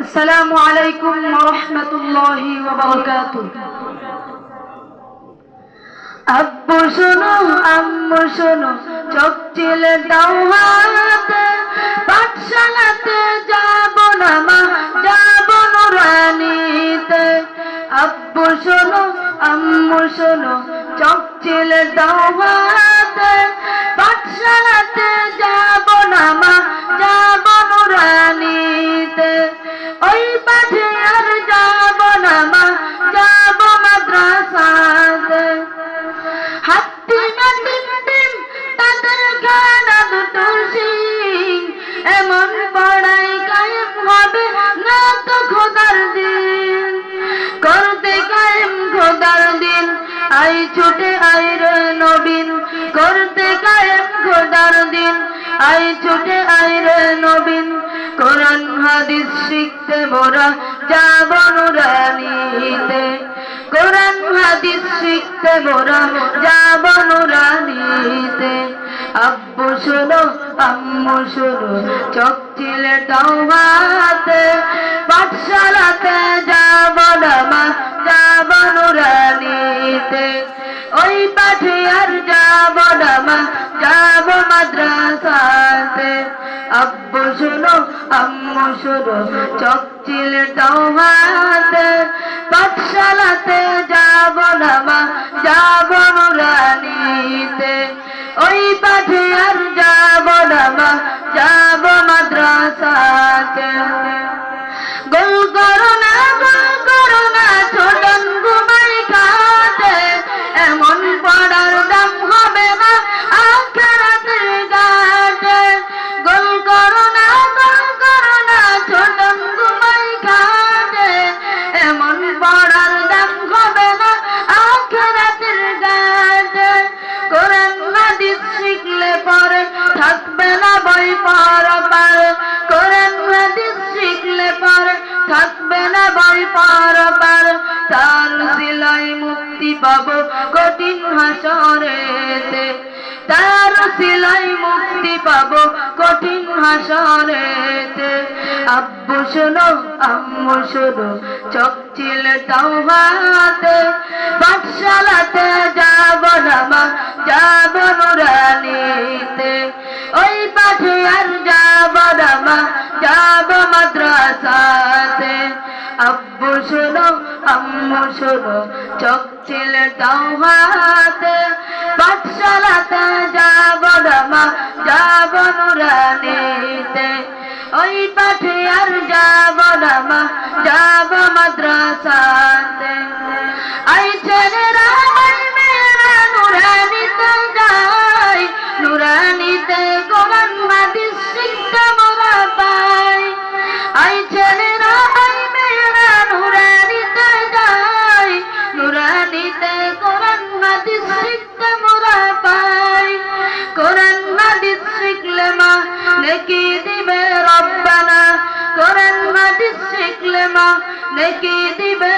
আসসালামু আলাইকুম ওয়া রাহমাতুল্লাহি ওয়া বারাকাতুহু। আব্বু শোনো আম্মু শোনো, চোখ চেলে দাও হাতে, পাঠশালাতে যাব না মা, যাব নুরানিতে। আব্বু শোনো আম্মু শোনো, চোখ চেলে দাও হাতে, পাঠশালাতে যাব না মা, যাব নুরানিতে। ওই পাঠে আর যাব না মা, যাব মাদ্রাসাতে। হাত্তিমা টিম তাদের গানা দুটো শিং, এমন পড়াই কায়েম হবে না তো খোদার দিন। করতে কায়েম খোদার দিন, আই ছুটে আই রে নবীন। করতে কায়েম খোদার দিন, আই ছুটে আই রে নবীন। কোরআন হাদিস শিখতে মোরা যাব নুরানিতে। কোরআন হাদিস শিখতে মোরা যাব নুরানিতে। আব্বু শোনো আম্মু শোনো, চোখ চেলে দাও হাতে, পাঠশালাতে যাব না মা, যাব নুরানিতে। ওই পাঠে আর যাব না মা, যাব মাদ্রাসাতে। আব্বু শোনো আম্মু শোনো, চোখ চেলে দাও হাতে, পাঠশালাতে যাব না মা, যাব নুরানিতে। ওই পাঠে আর যাব না মা, যাব মাদ্রাসাতে। গোল করো না ছোটন ঘুমাই খাতে, এমন পড়ার দাম হবে না আখিরাতের ঘাটে। গোল করো না ছোটন ঘুমাই খাতে, এমন পড়ার দাম হবে না আখিরাতের ঘাটে। কোরআন হাদিস শিখলে পরে থাকবে না বই পরপার। কোরআন হাদিস শিখলে পরে থাকবে না বই পরপার। তার সিলাই মুক্তি পাবো কঠিন হাসরেতে। তার সিলাই মুক্তি পাবো কঠিন হাসরেতে। আব্বু শোনো আম্মু শোনো, চোখ চেলে দাও হাতে, পাঠশালাতে যাব না মা, যাব নুরানিতে। ওই পাঠে আর যাব না মা, যাব মাদ্রাসাতে। আব্বু শোনো আম্মু শোনো, চোখ চেলে দাও হাতে, পাঠশালাতে যাব না মা, যাব নুরানিতে। ওই পাঠে আর যাব না মা, যাব মাদ্রাসাতে। আই ছেলেরা আই মেয়েরা নুরানিতে যাই, নুরানিতে কোরআন হাদিস শিখতে মোরা পাই। আই ছেলেরা আই মেয়েরা নুরানিতে যাই, নুরানিতে কোরআন হাদিস শিখতে মোরা পাই। কোরআন হাদিস শিখলে মা নেকি দিবে রব্বানা। কোরআন হাদিস শিখলে মা নেকি দিবে।